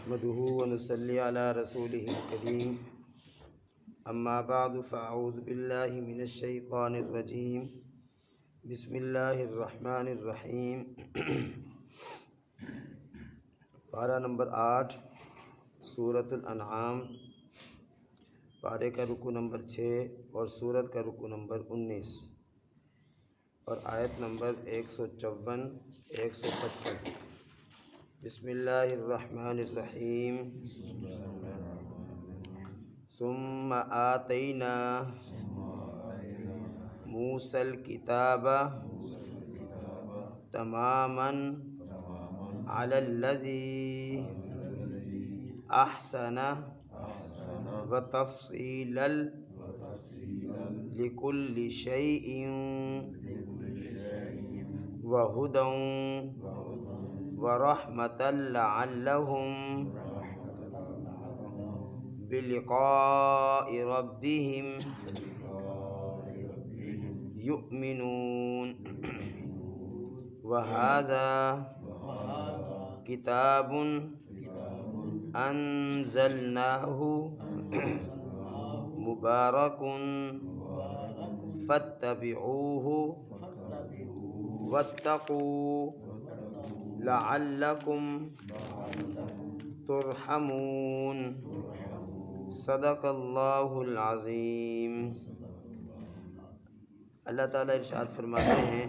نحمده ونصلي على رسوله الكريم اما بعد فاعوذ بالله من الشیطان الرجیم بسم اللہ الرحمن الرحیم۔ پارہ نمبر 8 سورۃ الانعام، پارے کا رکوع نمبر 6 اور سورت کا رکوع نمبر 19 اور آیت نمبر 154 155۔ بسم اللہ الرحمن الرحیم۔ ثم آتینا موسیٰ الکتاب تماما علی الذی احسن وتفصیلا لکل شیء وہدی ورحمة لعلهم بلقاء ربهم يؤمنون۔ وهذا كتاب أنزلناه مبارك فاتبعوه واتقوا لعلکم ترحمون۔ صدق اللہ العظیم۔ اللہ تعالیٰ ارشاد فرماتے ہیں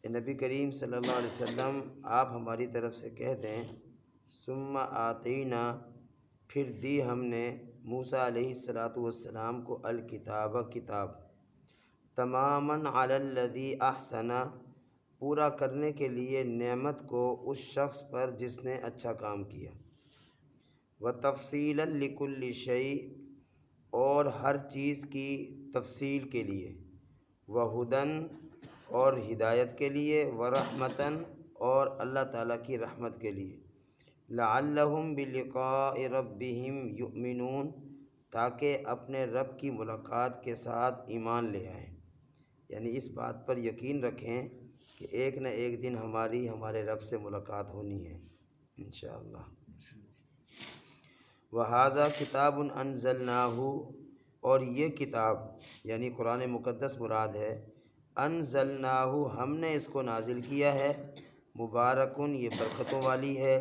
کہ نبی کریم صلی اللہ علیہ وسلم آپ ہماری طرف سے کہہ دیں، ثم آتینا، پھر دی ہم نے موسیٰ علیہ السلام کو الکتاب، کتاب، تماماً علی الذی احسن، پورا کرنے کے لیے نعمت کو اس شخص پر جس نے اچھا کام کیا، وتفصیلا لکل شیء، اور ہر چیز کی تفصیل کے لیے، وہدن، اور ہدایت کے لیے، ورحمتاً، اور اللہ تعالیٰ کی رحمت کے لیے، لعلہم بلقاء ربہم یؤمنون، تاکہ اپنے رب کی ملاقات کے ساتھ ایمان لے آئیں، یعنی اس بات پر یقین رکھیں کہ ایک نہ ایک دن ہمارے رب سے ملاقات ہونی ہے انشاءاللہ۔ وَهَذَا كِتَابٌ أَنزَلْنَاهُ، اور یہ کتاب یعنی قرآن مقدس مراد ہے، انزلناہ، ہم نے اس کو نازل کیا ہے، مبارکن، یہ برکتوں والی ہے،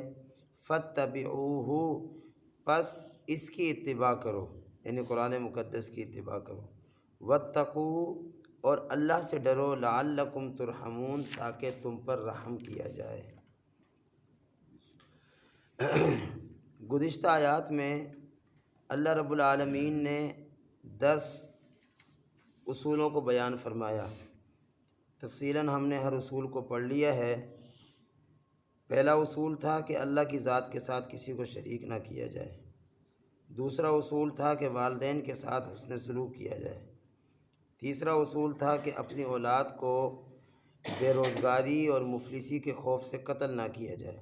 فاتبعوہ، پس اس کی اتباع کرو، یعنی قرآن مقدس کی اتباع کرو، واتقوا، اور اللہ سے ڈرو، لعلکم ترحمون، تاکہ تم پر رحم کیا جائے۔ گزشتہ آیات میں اللہ رب العالمین نے 10 اصولوں کو بیان فرمایا۔ تفصیلاً ہم نے ہر اصول کو پڑھ لیا ہے۔ پہلا اصول تھا کہ اللہ کی ذات کے ساتھ کسی کو شریک نہ کیا جائے۔ دوسرا اصول تھا کہ والدین کے ساتھ حسن سلوک کیا جائے۔ تیسرا اصول تھا کہ اپنی اولاد کو بے روزگاری اور مفلسی کے خوف سے قتل نہ کیا جائے۔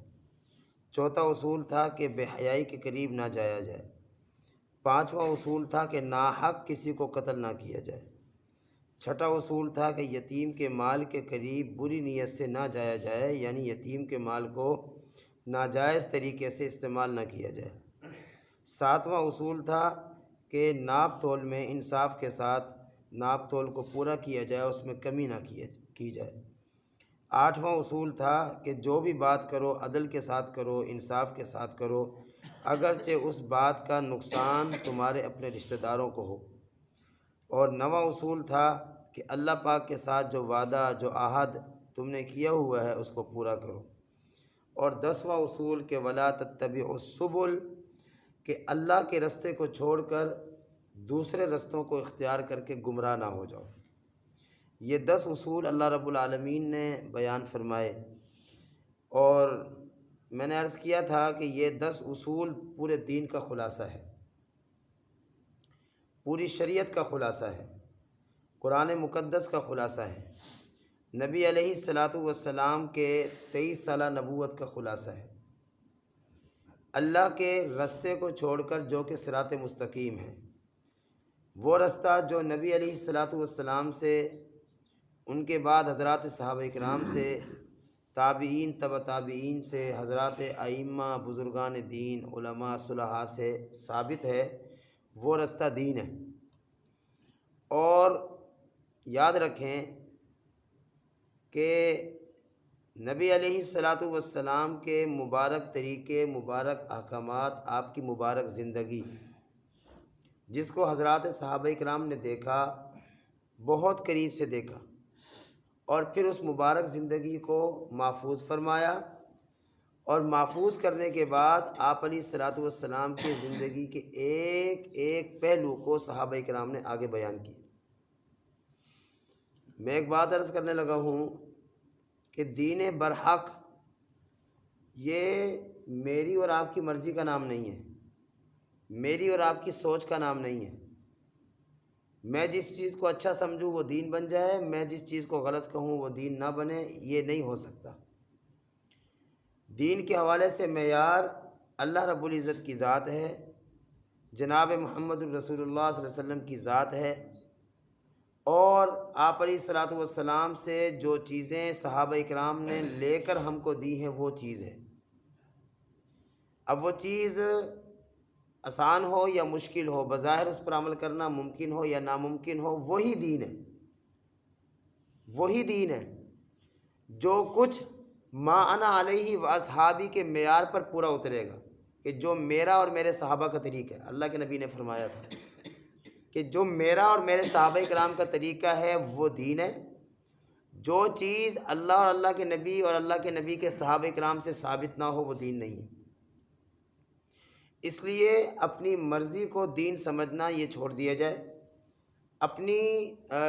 چوتھا اصول تھا کہ بے حیائی کے قریب نہ جایا جائے۔ پانچواں اصول تھا کہ ناحق کسی کو قتل نہ کیا جائے۔ چھٹا اصول تھا کہ یتیم کے مال کے قریب بری نیت سے نہ جایا جائے، یعنی یتیم کے مال کو ناجائز طریقے سے استعمال نہ کیا جائے۔ ساتواں اصول تھا کہ ناپ تول میں انصاف کے ساتھ ناپ تول کو پورا کیا جائے، اس میں کمی نہ کی جائے۔ آٹھواں اصول تھا کہ جو بھی بات کرو عدل کے ساتھ کرو، انصاف کے ساتھ کرو، اگرچہ اس بات کا نقصان تمہارے اپنے رشتہ داروں کو ہو۔ اور نواں اصول تھا کہ اللہ پاک کے ساتھ جو وعدہ، جو عہد تم نے کیا ہوا ہے، اس کو پورا کرو۔ اور 10واں اصول کہ ولا تتبعوا السبل، کہ اللہ کے رستے کو چھوڑ کر دوسرے رستوں کو اختیار کر کے گمراہ نہ ہو جاؤ۔ یہ 10 اصول اللہ رب العالمین نے بیان فرمائے، اور میں نے عرض کیا تھا کہ یہ 10 اصول پورے دین کا خلاصہ ہے، پوری شریعت کا خلاصہ ہے، قرآن مقدس کا خلاصہ ہے، نبی علیہ السلام کے 23 سالہ نبوت کا خلاصہ ہے، اللہ کے رستے کو چھوڑ کر جو کہ صراط مستقیم ہے، وہ رستہ جو نبی علیہ السلام سے، ان کے بعد حضرات صحابہ کرام سے تابعین تبع تابعین سے حضرات ائمہ بزرگان دین علماء صلحاء سے ثابت ہے، وہ رستہ دین ہے۔ اور یاد رکھیں کہ نبی علیہ الصلاۃ والسلام کے مبارک طریقے، مبارک احکامات، آپ کی مبارک زندگی، جس کو حضرات صحابہ کرام نے دیکھا، بہت قریب سے دیکھا، اور پھر اس مبارک زندگی کو محفوظ فرمایا، اور محفوظ کرنے کے بعد آپ علیہ الصلاۃ والسلام کی زندگی کے ایک ایک پہلو کو صحابہ کرام نے آگے بیان کیا۔ میں ایک بات عرض کرنے لگا ہوں کہ دین برحق یہ میری اور آپ کی مرضی کا نام نہیں ہے، میری اور آپ کی سوچ کا نام نہیں ہے۔ میں جس چیز کو اچھا سمجھوں وہ دین بن جائے، میں جس چیز کو غلط کہوں وہ دین نہ بنے، یہ نہیں ہو سکتا۔ دین کے حوالے سے معیار اللہ رب العزت کی ذات ہے، جناب محمد الرسول اللہ صلی اللہ علیہ وسلم کی ذات ہے، اور آپ علیہ الصلاۃ والسلام سے جو چیزیں صحابہ کرام نے لے کر ہم کو دی ہیں وہ چیز ہے۔ اب وہ چیز آسان ہو یا مشکل ہو، بظاہر اس پر عمل کرنا ممکن ہو یا ناممکن ہو، وہی دین ہے، وہی دین ہے جو کچھ ما انا علیہ و اصحابی کے معیار پر پورا اترے گا، کہ جو میرا اور میرے صحابہ کا طریقہ ہے۔ اللہ کے نبی نے فرمایا تھا کہ جو میرا اور میرے صحابہ کرام کا طریقہ ہے وہ دین ہے۔ جو چیز اللہ اور اللہ کے نبی اور اللہ کے نبی کے صحابہ کرام سے ثابت نہ ہو وہ دین نہیں ہے۔ اس لیے اپنی مرضی کو دین سمجھنا یہ چھوڑ دیا جائے، اپنی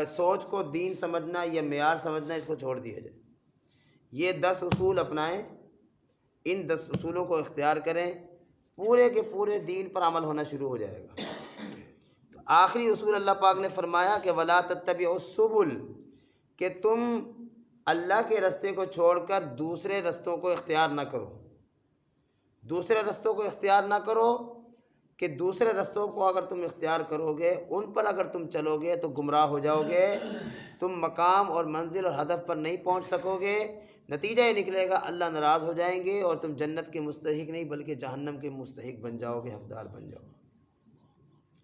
سوچ کو دین سمجھنا یا معیار سمجھنا اس کو چھوڑ دیا جائے۔ یہ 10 اصول اپنائیں، ان 10 اصولوں کو اختیار کریں، پورے کے پورے دین پر عمل ہونا شروع ہو جائے گا۔ تو آخری اصول اللہ پاک نے فرمایا کہ وَلَا تَتَّبِعُوا السُّبُلَ، کہ تم اللہ کے رستے کو چھوڑ کر دوسرے رستوں کو اختیار نہ کرو۔ دوسرے رستوں کو اختیار نہ کرو کہ دوسرے رستوں کو اگر تم اختیار کرو گے، ان پر اگر تم چلو گے تو گمراہ ہو جاؤ گے، تم مقام اور منزل اور ہدف پر نہیں پہنچ سکو گے۔ نتیجہ یہ نکلے گا اللہ ناراض ہو جائیں گے اور تم جنت کے مستحق نہیں بلکہ جہنم کے مستحق بن جاؤ گے، حقدار بن جاؤ گے۔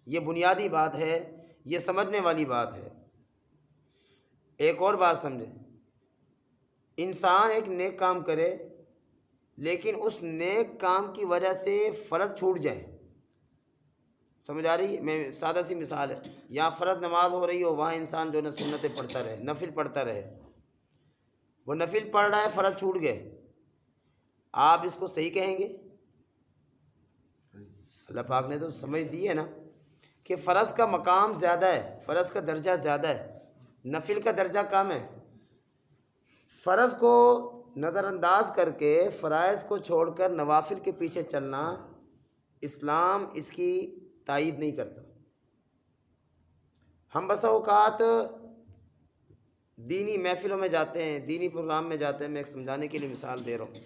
یہ بنیادی بات ہے، یہ سمجھنے والی بات ہے۔ ایک اور بات سمجھیں، انسان ایک نیک کام کرے لیکن اس نیک کام کی وجہ سے فرض چھوٹ جائے، سمجھ آ رہی ہے؟ میں سادہ سی مثال ہے، یہاں فرض نماز ہو رہی ہو، وہاں انسان جو ہے سنتیں پڑھتا رہے، نفل پڑھتا رہے، وہ نفل پڑھ رہا ہے، فرض چھوٹ گئے، آپ اس کو صحیح کہیں گے؟ اللہ پاک نے تو سمجھ دی ہے نا کہ فرض کا مقام زیادہ ہے، فرض کا درجہ زیادہ ہے، نفل کا درجہ کم ہے۔ فرض کو نظر انداز کر کے فرائض کو چھوڑ کر نوافل کے پیچھے چلنا، اسلام اس کی تائید نہیں کرتا۔ ہم بسا اوقات دینی محفلوں میں جاتے ہیں، دینی پروگرام میں جاتے ہیں، میں ایک سمجھانے کے لیے مثال دے رہا ہوں۔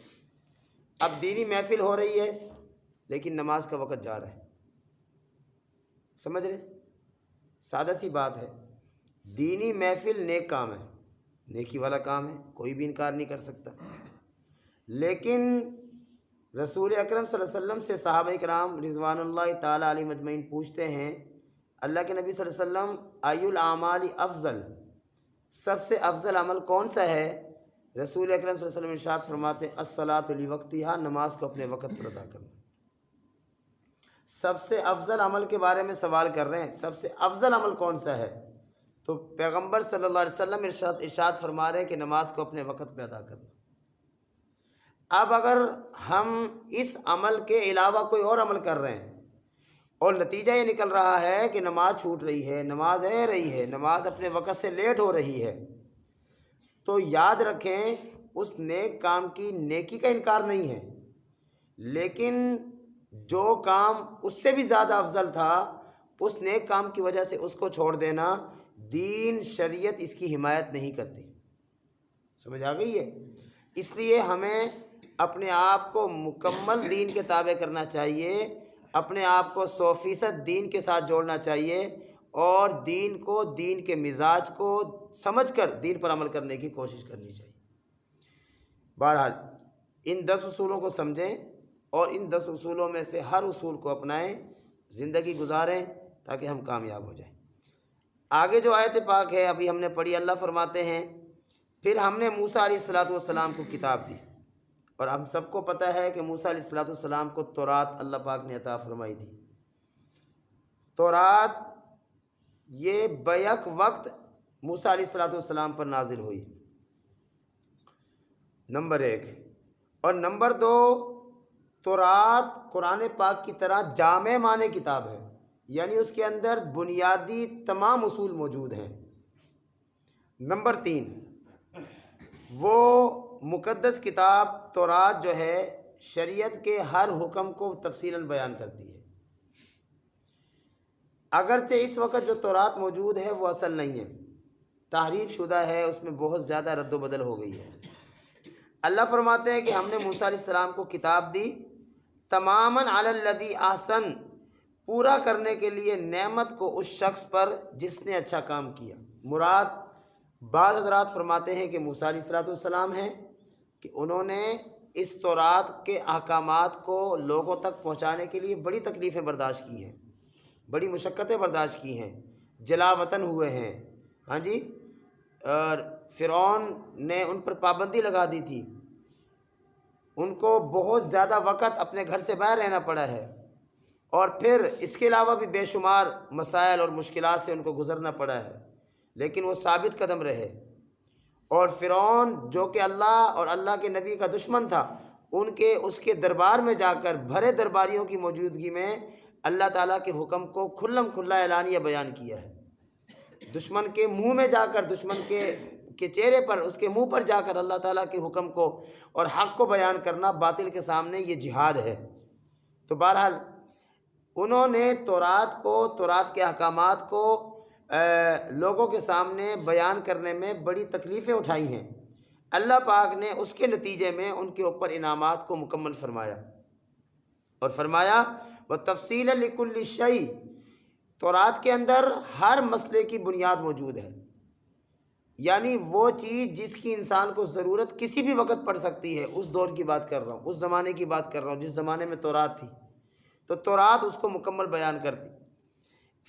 اب دینی محفل ہو رہی ہے لیکن نماز کا وقت جا رہا ہے، سمجھ رہے؟ سادہ سی بات ہے، دینی محفل نیک کام ہے، نیکی والا کام ہے، کوئی بھی انکار نہیں کر سکتا، لیکن رسول اکرم صلی اللہ علیہ وسلم سے صحابہ کرام رضوان اللہ تعالیٰ علیہ مجمعین پوچھتے ہیں، اللہ کے نبی صلی اللہ علیہ وسلم ای الاعمال افضل، سب سے افضل عمل کون سا ہے؟ رسول اکرم صلی اللہ علیہ وسلم ارشاد فرماتے ہیں الصلاۃ لوقتہا، نماز کو اپنے وقت پر ادا کرنا۔ سب سے افضل عمل کے بارے میں سوال کر رہے ہیں، سب سے افضل عمل کون سا ہے؟ تو پیغمبر صلی اللہ علیہ وسلم ارشاد فرما رہے ہیں کہ نماز کو اپنے وقت پہ ادا کرنا۔ اب اگر ہم اس عمل کے علاوہ کوئی اور عمل کر رہے ہیں اور نتیجہ یہ نکل رہا ہے کہ نماز چھوٹ رہی ہے، نماز رہ رہی ہے، نماز اپنے وقت سے لیٹ ہو رہی ہے، تو یاد رکھیں اس نیک کام کی نیکی کا انکار نہیں ہے، لیکن جو کام اس سے بھی زیادہ افضل تھا اس نیک کام کی وجہ سے اس کو چھوڑ دینا، دین شریعت اس کی حمایت نہیں کرتی۔ سمجھ آ گئی ہے؟ اس لیے ہمیں اپنے آپ کو مکمل دین کے تابع کرنا چاہیے، اپنے آپ کو 100% دین کے ساتھ جوڑنا چاہیے، اور دین کو، دین کے مزاج کو سمجھ کر دین پر عمل کرنے کی کوشش کرنی چاہیے۔ بہرحال ان 10 اصولوں کو سمجھیں اور ان 10 اصولوں میں سے ہر اصول کو اپنائیں، زندگی گزاریں تاکہ ہم کامیاب ہو جائیں۔ آگے جو آیت پاک ہے ابھی ہم نے پڑھی، اللہ فرماتے ہیں پھر ہم نے موسیٰ علیہ السلام کو کتاب دی، اور ہم سب کو پتہ ہے کہ موسیٰ علیہ السلام کو تورات اللہ پاک نے عطا فرمائی تھی۔ تورات یہ بیک وقت موسیٰ علیہ السلام پر نازل ہوئی، نمبر 1۔ اور نمبر 2، تورات قرآن پاک کی طرح جامع معنی کتاب ہے، یعنی اس کے اندر بنیادی تمام اصول موجود ہیں۔ نمبر 3، وہ مقدس کتاب تورات جو ہے شریعت کے ہر حکم کو تفصیلاً بیان کرتی ہے۔ اگرچہ اس وقت جو تورات موجود ہے وہ اصل نہیں ہے، تحریف شدہ ہے، اس میں بہت زیادہ رد و بدل ہو گئی ہے۔ اللہ فرماتے ہیں کہ ہم نے موسیٰ علیہ السلام کو کتاب دی تماماً علی الذی احسن، پورا کرنے کے لیے نعمت کو اس شخص پر جس نے اچھا کام کیا۔ مراد بعض حضرات فرماتے ہیں کہ موسیٰ علیہ السلام ہیں کہ انہوں نے اس تورات کے احکامات کو لوگوں تک پہنچانے کے لیے بڑی تکلیفیں برداشت کی ہیں، بڑی مشقتیں برداشت کی ہیں، جلا وطن ہوئے ہیں، ہاں جی، اور فرعون نے ان پر پابندی لگا دی تھی، ان کو بہت زیادہ وقت اپنے گھر سے باہر رہنا پڑا ہے، اور پھر اس کے علاوہ بھی بے شمار مسائل اور مشکلات سے ان کو گزرنا پڑا ہے، لیکن وہ ثابت قدم رہے۔ اور فرعون جو کہ اللہ اور اللہ کے نبی کا دشمن تھا، اس کے دربار میں جا کر بھرے درباریوں کی موجودگی میں اللہ تعالیٰ کے حکم کو کھلم کھلا اعلانیہ بیان کیا ہے۔ دشمن کے منہ میں جا کر، دشمن کے چہرے پر، اس کے منہ پر جا کر اللہ تعالیٰ کے حکم کو اور حق کو بیان کرنا باطل کے سامنے یہ جہاد ہے۔ تو بہرحال انہوں نے تورات کے احکامات کو لوگوں کے سامنے بیان کرنے میں بڑی تکلیفیں اٹھائی ہیں۔ اللہ پاک نے اس کے نتیجے میں ان کے اوپر انعامات کو مکمل فرمایا، اور فرمایا وَتَفْصِيلًا لِكُلِّ شَيْءٍ، تورات کے اندر ہر مسئلے کی بنیاد موجود ہے، یعنی وہ چیز جس کی انسان کو ضرورت کسی بھی وقت پڑ سکتی ہے۔ اس دور کی بات کر رہا ہوں، اس زمانے کی بات کر رہا ہوں جس زمانے میں تورات تھی، تو تورات اس کو مکمل بیان کرتی۔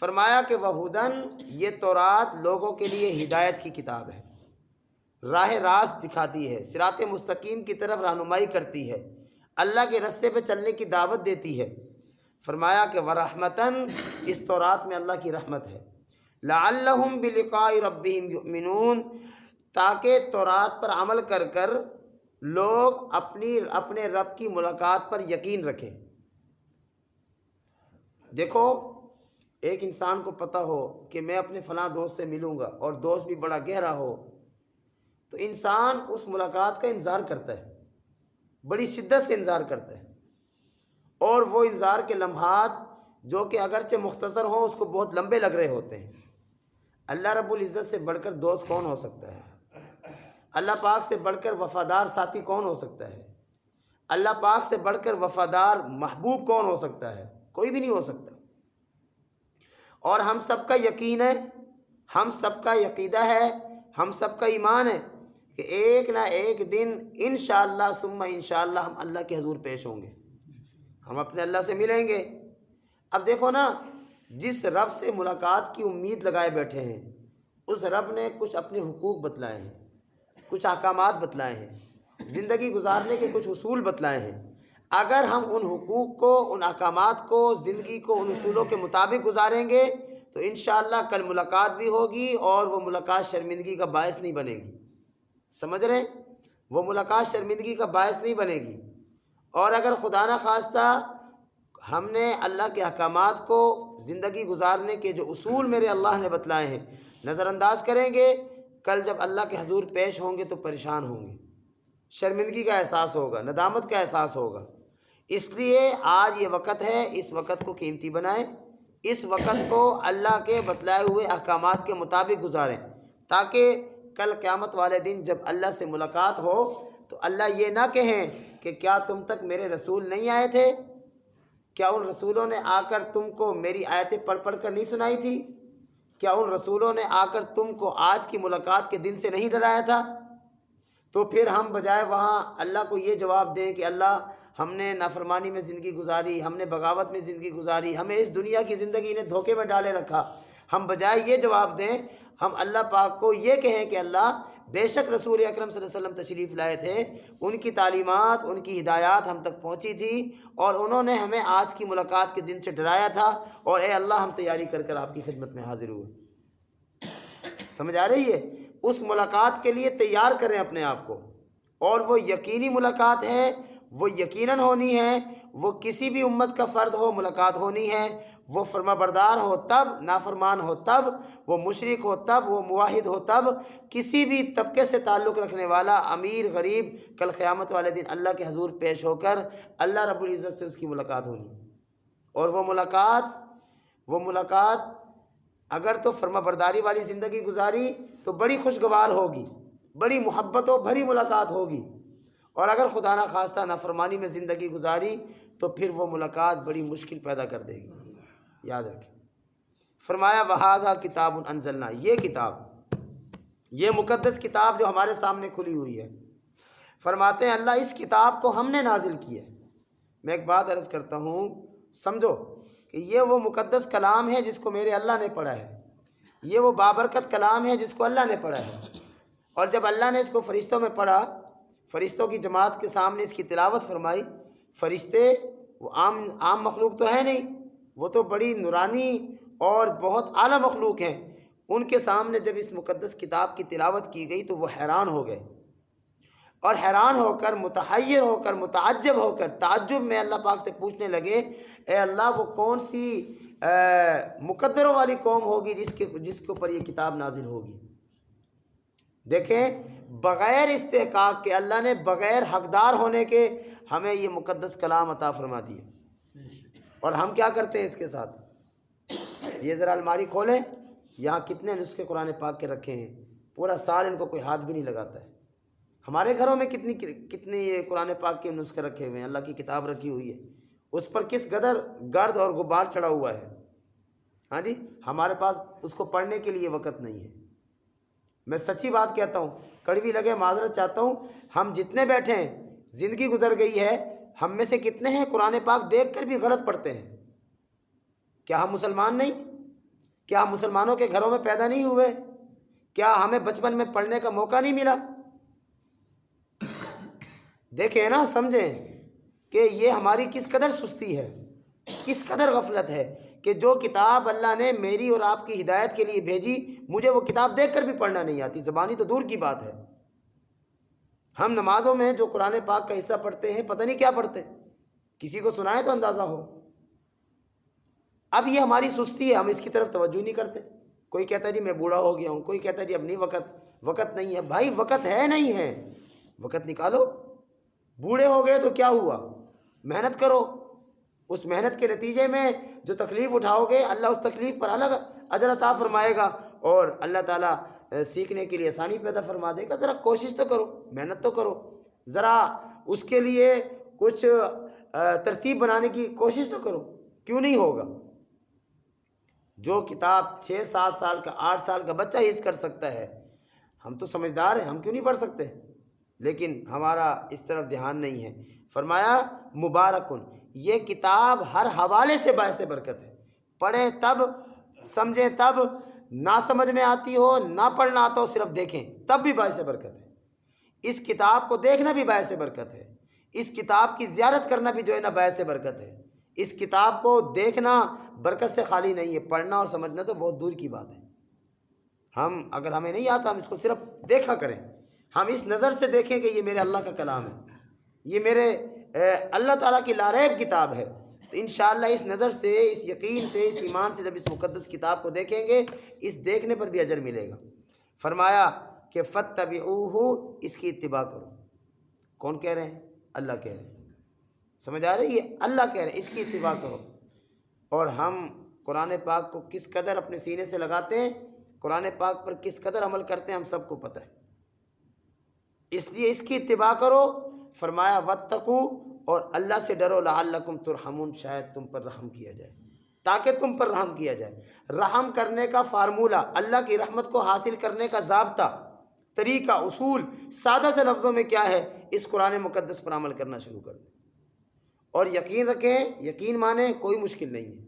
فرمایا کہ وَہُدًى، یہ تورات لوگوں کے لیے ہدایت کی کتاب ہے، راہ راست دکھاتی ہے، صراط مستقیم کی طرف رہنمائی کرتی ہے، اللہ کے رستے پہ چلنے کی دعوت دیتی ہے۔ فرمایا کہ وَرَحْمَةً، اس تورات میں اللہ کی رحمت ہے، لَعَلَّهُمْ بِلِقَاءِ رَبِّهِمْ يُؤْمِنُونَ، تاکہ تورات پر عمل کر کر لوگ اپنے رب کی ملاقات پر یقین رکھیں۔ دیکھو، ایک انسان کو پتہ ہو کہ میں اپنے فلاں دوست سے ملوں گا، اور دوست بھی بڑا گہرا ہو، تو انسان اس ملاقات کا انتظار کرتا ہے، بڑی شدت سے انتظار کرتا ہے، اور وہ انتظار کے لمحات جو کہ اگرچہ مختصر ہوں اس کو بہت لمبے لگ رہے ہوتے ہیں۔ اللہ رب العزت سے بڑھ کر دوست کون ہو سکتا ہے؟ اللہ پاک سے بڑھ کر وفادار ساتھی کون ہو سکتا ہے؟ اللہ پاک سے بڑھ کر وفادار محبوب کون ہو سکتا ہے؟ کوئی بھی نہیں ہو سکتا۔ اور ہم سب کا یقین ہے، ہم سب کا عقیدہ ہے، ہم سب کا ایمان ہے کہ ایک نہ ایک دن انشاءاللہ ثم انشاءاللہ ہم اللہ کے حضور پیش ہوں گے، ہم اپنے اللہ سے ملیں گے۔ اب دیکھو نا، جس رب سے ملاقات کی امید لگائے بیٹھے ہیں، اس رب نے کچھ اپنے حقوق بتلائے ہیں، کچھ احکامات بتلائے ہیں، زندگی گزارنے کے کچھ اصول بتلائے ہیں۔ اگر ہم ان حقوق کو، ان احکامات کو، زندگی کو ان اصولوں کے مطابق گزاریں گے تو انشاءاللہ کل ملاقات بھی ہوگی، اور وہ ملاقات شرمندگی کا باعث نہیں بنے گی۔ سمجھ رہے ہیں؟ وہ ملاقات شرمندگی کا باعث نہیں بنے گی۔ اور اگر خدا نہ خواستہ ہم نے اللہ کے احکامات کو، زندگی گزارنے کے جو اصول میرے اللہ نے بتلائے ہیں، نظر انداز کریں گے، کل جب اللہ کے حضور پیش ہوں گے تو پریشان ہوں گے، شرمندگی کا احساس ہوگا، ندامت کا احساس ہوگا۔ اس لیے آج یہ وقت ہے، اس وقت کو قیمتی بنائیں، اس وقت کو اللہ کے بتلائے ہوئے احکامات کے مطابق گزاریں، تاکہ کل قیامت والے دن جب اللہ سے ملاقات ہو تو اللہ یہ نہ کہیں کہ کیا تم تک میرے رسول نہیں آئے تھے؟ کیا ان رسولوں نے آ کر تم کو میری آیتیں پڑھ پڑھ کر نہیں سنائی تھی؟ کیا ان رسولوں نے آ کر تم کو آج کی ملاقات کے دن سے نہیں ڈرایا تھا؟ تو پھر ہم بجائے وہاں اللہ کو یہ جواب دیں کہ اللہ ہم نے نافرمانی میں زندگی گزاری، ہم نے بغاوت میں زندگی گزاری، ہمیں اس دنیا کی زندگی نے دھوکے میں ڈالے رکھا، ہم بجائے یہ جواب دیں ہم اللہ پاک کو یہ کہیں کہ اللہ بے شک رسول اکرم صلی اللہ علیہ وسلم تشریف لائے تھے، ان کی تعلیمات، ان کی ہدایات ہم تک پہنچی تھی اور انہوں نے ہمیں آج کی ملاقات کے دن سے ڈرایا تھا، اور اے اللہ ہم تیاری کر کر آپ کی خدمت میں حاضر ہوئے۔ سمجھ آ رہی ہے؟ اس ملاقات کے لیے تیار کریں اپنے آپ کو، اور وہ یقینی ملاقات ہے، وہ یقیناً ہونی ہے، وہ کسی بھی امت کا فرد ہو ملاقات ہونی ہے، وہ فرما بردار ہو تب، نافرمان ہو تب، وہ مشرک ہو تب، وہ موحد ہو تب، کسی بھی طبقے سے تعلق رکھنے والا امیر غریب کل قیامت والے دن اللہ کے حضور پیش ہو کر اللہ رب العزت سے اس کی ملاقات ہونی، اور وہ ملاقات اگر تو فرما برداری والی زندگی گزاری تو بڑی خوشگوار ہوگی، بڑی محبتوں بھری ملاقات ہوگی، اور اگر خدا نخواستہ نافرمانی میں زندگی گزاری تو پھر وہ ملاقات بڑی مشکل پیدا کر دے گی، یاد رکھیں۔ فرمایا وَهَذَا کتاب انزلنا، یہ کتاب، یہ مقدس کتاب جو ہمارے سامنے کھلی ہوئی ہے، فرماتے ہیں اللہ اس کتاب کو ہم نے نازل کی ہے۔ میں ایک بات عرض کرتا ہوں، سمجھو کہ یہ وہ مقدس کلام ہے جس کو میرے اللہ نے پڑھا ہے، یہ وہ بابرکت کلام ہے جس کو اللہ نے پڑھا ہے، اور جب اللہ نے اس کو فرشتوں میں پڑھا، فرشتوں کی جماعت کے سامنے اس کی تلاوت فرمائی، فرشتے وہ عام مخلوق تو ہے نہیں، وہ تو بڑی نورانی اور بہت اعلیٰ مخلوق ہیں، ان کے سامنے جب اس مقدس کتاب کی تلاوت کی گئی تو وہ حیران ہو گئے، اور حیران ہو کر، متحیر ہو کر، متعجب ہو کر، تعجب میں اللہ پاک سے پوچھنے لگے اے اللہ وہ کون سی مقدروں والی قوم ہوگی جس کے اوپر یہ کتاب نازل ہوگی۔ دیکھیں بغیر استحقاق کے اللہ نے بغیر حقدار ہونے کے ہمیں یہ مقدس کلام عطا فرما دیا، اور ہم کیا کرتے ہیں اس کے ساتھ؟ یہ ذرا الماری کھولیں، یہاں کتنے نسخے قرآن پاک کے رکھے ہیں، پورا سال ان کو کوئی ہاتھ بھی نہیں لگاتا ہے۔ ہمارے گھروں میں کتنی یہ قرآن پاک کے نسخے رکھے ہوئے ہیں، اللہ کی کتاب رکھی ہوئی ہے، اس پر کس قدر گرد اور غبار چڑھا ہوا ہے۔ ہاں جی، ہمارے پاس اس کو پڑھنے کے لیے وقت نہیں ہے۔ میں سچی بات کہتا ہوں، کڑوی لگے معذرت چاہتا ہوں، ہم جتنے بیٹھے ہیں زندگی گزر گئی ہے، ہم میں سے کتنے ہیں قرآن پاک دیکھ کر بھی غلط پڑھتے ہیں؟ کیا ہم مسلمان نہیں؟ کیا ہم مسلمانوں کے گھروں میں پیدا نہیں ہوئے؟ کیا ہمیں بچپن میں پڑھنے کا موقع نہیں ملا؟ دیکھیں نا، سمجھیں کہ یہ ہماری کس قدر سستی ہے، کس قدر غفلت ہے کہ جو کتاب اللہ نے میری اور آپ کی ہدایت کے لیے بھیجی، مجھے وہ کتاب دیکھ کر بھی پڑھنا نہیں آتی، زبانی تو دور کی بات ہے۔ ہم نمازوں میں جو قرآن پاک کا حصہ پڑھتے ہیں پتہ نہیں کیا پڑھتے، کسی کو سنائے تو اندازہ ہو۔ اب یہ ہماری سستی ہے، ہم اس کی طرف توجہ نہیں کرتے۔ کوئی کہتا ہے جی میں بوڑھا ہو گیا ہوں، کوئی کہتا ہے جی اب نہیں وقت نہیں ہے۔ بھائی وقت ہے نہیں ہے، وقت نکالو۔ بوڑھے ہو گئے تو کیا ہوا؟ محنت کرو، اس محنت کے نتیجے میں جو تکلیف اٹھاؤ گے اللہ اس تکلیف پر الگ اجر عطا فرمائے گا، اور اللہ تعالیٰ سیکھنے کے لیے آسانی پیدا فرما دے گا۔ ذرا کوشش تو کرو، محنت تو کرو، ذرا اس کے لیے کچھ ترتیب بنانے کی کوشش تو کرو، کیوں نہیں ہوگا؟ جو کتاب 6-7 سال کا 8 سال کا بچہ حفظ کر سکتا ہے، ہم تو سمجھدار ہیں، ہم کیوں نہیں پڑھ سکتے؟ لیکن ہمارا اس طرف دھیان نہیں ہے۔ فرمایا مبارکن، یہ کتاب ہر حوالے سے باعث برکت ہے، پڑھیں تب، سمجھیں تب، نہ سمجھ میں آتی ہو، نہ پڑھنا آتا ہو، صرف دیکھیں تب بھی باعث برکت ہے۔ اس کتاب کو دیکھنا بھی باعث برکت ہے، اس کتاب کی زیارت کرنا بھی جو ہے نا باعث برکت ہے۔ اس کتاب کو دیکھنا برکت سے خالی نہیں ہے، پڑھنا اور سمجھنا تو بہت دور کی بات ہے۔ اگر ہمیں نہیں آتا ہم اس کو صرف دیکھا کریں، ہم اس نظر سے دیکھیں کہ یہ میرے اللہ کا کلام ہے، یہ میرے اللہ تعالیٰ کی لاریب کتاب ہے، تو انشاءاللہ اس نظر سے، اس یقین سے، اس ایمان سے جب اس مقدس کتاب کو دیکھیں گے، اس دیکھنے پر بھی اجر ملے گا۔ فرمایا کہ فَاتَّبِعُوهُ، اس کی اتباع کرو۔ کون کہہ رہے ہیں؟ اللہ کہہ رہے ہیں۔ سمجھ آ رہی ہے؟ اللہ کہہ رہے ہیں اس کی اتباع کرو۔ اور ہم قرآن پاک کو کس قدر اپنے سینے سے لگاتے ہیں، قرآن پاک پر کس قدر عمل کرتے ہیں، ہم سب کو پتہ ہے۔ اس لیے اس کی اتباع کرو۔ فرمایا وَاتَّقُوا، اور اللہ سے ڈرو، لَعَلَّكُمْ تُرْحَمُونَ، شاید تم پر رحم کیا جائے، تاکہ تم پر رحم کیا جائے۔ رحم کرنے کا فارمولہ، اللہ کی رحمت کو حاصل کرنے کا ضابطہ، طریقہ، اصول سادہ سے لفظوں میں کیا ہے، اس قرآن مقدس پر عمل کرنا شروع کر دیں۔ اور یقین رکھیں، یقین مانیں، کوئی مشکل نہیں ہے،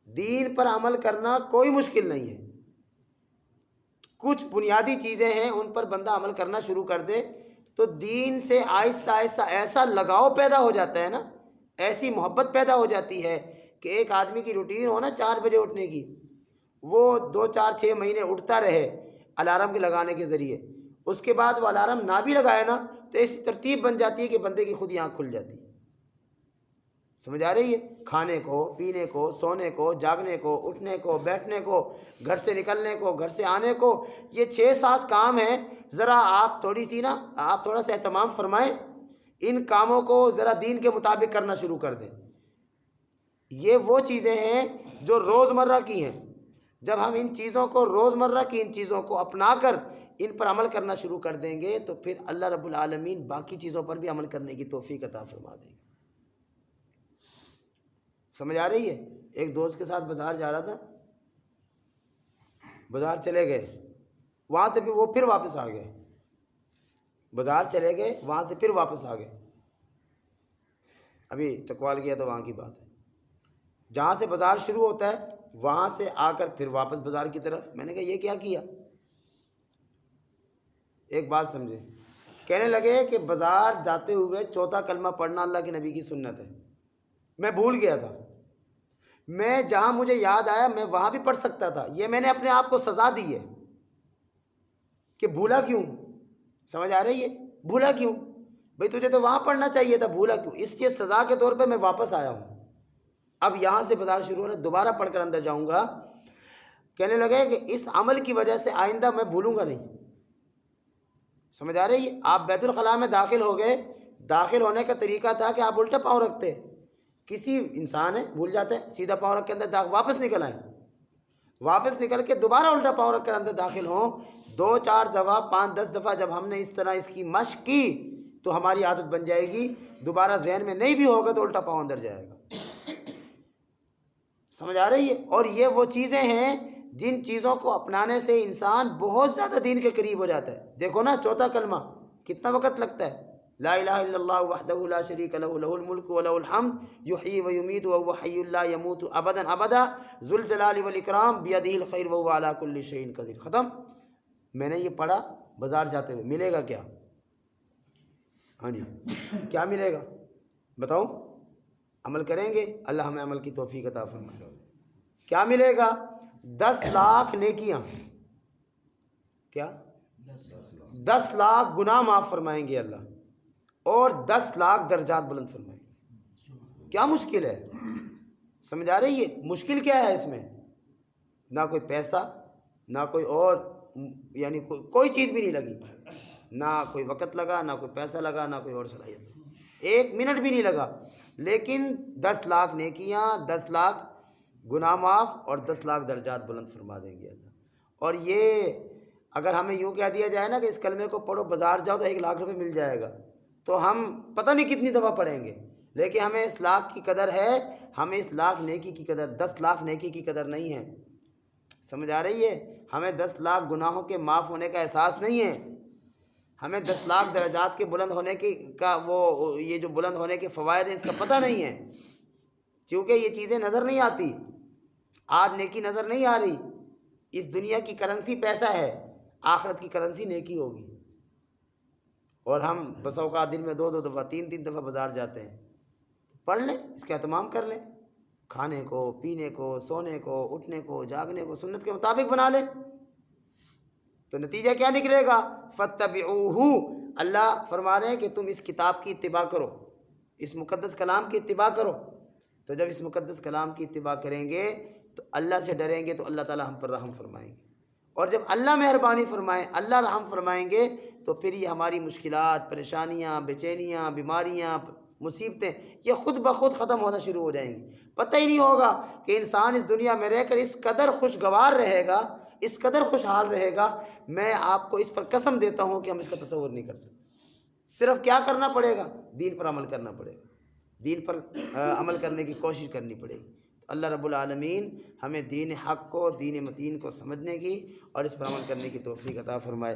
دین پر عمل کرنا کوئی مشکل نہیں ہے۔ کچھ بنیادی چیزیں ہیں، ان پر بندہ عمل کرنا شروع کر دے تو دین سے آہستہ آہستہ ایسا لگاؤ پیدا ہو جاتا ہے نا، ایسی محبت پیدا ہو جاتی ہے کہ ایک آدمی کی روٹین ہو نا 4 بجے اٹھنے کی، وہ 2 4 6 مہینے اٹھتا رہے الارم کے لگانے کے ذریعے، اس کے بعد وہ الارم نہ بھی لگائے نا تو ایسی ترتیب بن جاتی ہے کہ بندے کی خود ہی آنکھ کھل جاتی ہے۔ سمجھ آ رہی ہے؟ کھانے کو، پینے کو، سونے کو، جاگنے کو، اٹھنے کو، بیٹھنے کو، گھر سے نکلنے کو، گھر سے آنے کو، یہ 6 7 کام ہیں۔ ذرا آپ تھوڑا سا اہتمام فرمائیں، ان کاموں کو ذرا دین کے مطابق کرنا شروع کر دیں۔ یہ وہ چیزیں ہیں جو روزمرہ کی ہیں۔ جب ہم ان چیزوں کو، روزمرہ کی ان چیزوں کو اپنا کر ان پر عمل کرنا شروع کر دیں گے تو پھر اللہ رب العالمین باقی چیزوں پر بھی عمل کرنے کی توفیق عطا فرما دیں گے۔ سمجھ آ رہی ہے؟ ایک دوست کے ساتھ بازار جا رہا تھا، بازار چلے گئے، وہاں سے پھر وہ پھر واپس آ گئے، بازار چلے گئے، وہاں سے پھر واپس آ گئے۔ ابھی چکوال گیا تو وہاں کی بات ہے، جہاں سے بازار شروع ہوتا ہے وہاں سے آ کر پھر واپس بازار کی طرف۔ میں نے کہا یہ کیا کیا؟ ایک بات سمجھے، کہنے لگے کہ بازار جاتے ہوئے چوتھا کلمہ پڑھنا اللہ کے نبی کی سنت ہے، میں بھول گیا تھا، میں جہاں مجھے یاد آیا میں وہاں بھی پڑھ سکتا تھا، یہ میں نے اپنے آپ کو سزا دی ہے کہ بھولا کیوں؟ سمجھ آ رہی ہے؟ بھولا کیوں بھئی، تجھے تو وہاں پڑھنا چاہیے تھا، بھولا کیوں؟ اس کے سزا کے طور پہ میں واپس آیا ہوں، اب یہاں سے بازار شروع ہو رہا ہے، دوبارہ پڑھ کر اندر جاؤں گا۔ کہنے لگے کہ اس عمل کی وجہ سے آئندہ میں بھولوں گا نہیں۔ سمجھ آ رہی ہے؟ آپ بیت الخلاء میں داخل ہو گئے، داخل ہونے کا طریقہ تھا کہ آپ الٹا پاؤں رکھتے، کسی انسان ہے بھول جاتا ہے، سیدھا پاؤں رکھ کے اندر واپس نکل آئیں، واپس نکل کے دوبارہ الٹا پاؤں رکھ کر اندر داخل ہوں۔ 2 4 دفعہ، 5 10 دفعہ جب ہم نے اس طرح اس کی مشق کی تو ہماری عادت بن جائے گی، دوبارہ ذہن میں نہیں بھی ہوگا تو الٹا پاؤں اندر جائے گا۔ سمجھ آ رہی ہے؟ اور یہ وہ چیزیں ہیں جن چیزوں کو اپنانے سے انسان بہت زیادہ دین کے قریب ہو جاتا ہے۔ دیکھو نا، چوتھا کلمہ کتنا وقت لگتا ہے، لا الہ الا اللہ وحدہ لا شریک لہ لہ الملک ولہ الحمد یحیی ویمیت وہو حی لا یموت ابدا ابدا ذو الجلال والاکرام بیدہ الخیر وہو علی کل شیء قدیر۔ ختم۔ میں نے یہ پڑھا بازار جاتے ہوئے، ملے گا کیا؟ ہاں جی، کیا ملے گا بتاؤ؟ عمل کریں گے، اللہ ہمیں عمل کی توفیق عطا فرمائے۔ کیا ملے گا؟ 10 لاکھ نیکیاں، کیا 10 لاکھ گناہ معاف فرمائیں گے اللہ، اور 10 لاکھ درجات بلند فرمائیں گے۔ کیا مشکل ہے؟ سمجھ آ رہی ہے؟ مشکل کیا ہے اس میں؟ نہ کوئی پیسہ، نہ کوئی اور، یعنی کوئی چیز بھی نہیں لگی، نہ کوئی وقت لگا، نہ کوئی پیسہ لگا، نہ کوئی اور صلاحیت، 1 منٹ بھی نہیں لگا، لیکن 10 لاکھ نیکیاں، 10 لاکھ گناہ معاف اور 10 لاکھ درجات بلند فرما دیں گے اللہ۔ اور یہ اگر ہمیں یوں کہہ دیا جائے نا کہ اس کلمے کو پڑھو بازار جاؤ تو 1 لاکھ روپے مل جائے گا، تو ہم پتہ نہیں کتنی دفعہ پڑھیں گے، لیکن ہمیں اس لاکھ کی قدر ہے، ہمیں اس لاکھ نیکی کی قدر، 10 لاکھ نیکی کی قدر نہیں ہے۔ سمجھ آ رہی ہے؟ ہمیں 10 لاکھ گناہوں کے معاف ہونے کا احساس نہیں ہے، ہمیں 10 لاکھ درجات کے بلند ہونے کا یہ جو بلند ہونے کے فوائد ہیں اس کا پتہ نہیں ہے، کیونکہ یہ چیزیں نظر نہیں آتی۔ آج نیکی نظر نہیں آ رہی، اس دنیا کی کرنسی پیسہ ہے، آخرت کی کرنسی نیکی ہوگی، اور ہم بس اوقات دن میں 2 2 دفعہ 3 3 دفعہ بازار جاتے ہیں۔ پڑھ لیں، اس کا اہتمام کر لیں، کھانے کو، پینے کو، سونے کو، اٹھنے کو، جاگنے کو سنت کے مطابق بنا لیں، تو نتیجہ کیا نکلے گا؟ فَاتَّبِعُوهُ، اللہ فرما رہے ہیں کہ تم اس کتاب کی اتباع کرو، اس مقدس کلام کی اتباع کرو۔ تو جب اس مقدس کلام کی اتباع کریں گے تو اللہ سے ڈریں گے تو اللہ تعالی ہم پر رحم فرمائیں گے، اور جب اللہ مہربانی فرمائیں، اللہ رحم فرمائیں گے تو پھر یہ ہماری مشکلات، پریشانیاں، بے چینیاں، بیماریاں، مصیبتیں یہ خود بخود ختم ہونا شروع ہو جائیں گی۔ پتہ ہی نہیں ہوگا کہ انسان اس دنیا میں رہ کر اس قدر خوشگوار رہے گا، اس قدر خوشحال رہے گا، میں آپ کو اس پر قسم دیتا ہوں کہ ہم اس کا تصور نہیں کر سکتے۔ صرف کیا کرنا پڑے گا؟ دین پر عمل کرنا پڑے گا، دین پر عمل کرنے کی کوشش کرنی پڑے گی۔ اللہ رب العالمین ہمیں دین حق کو، دین متین کو سمجھنے کی اور اس پر عمل کرنے کی توفیق عطا فرمائے۔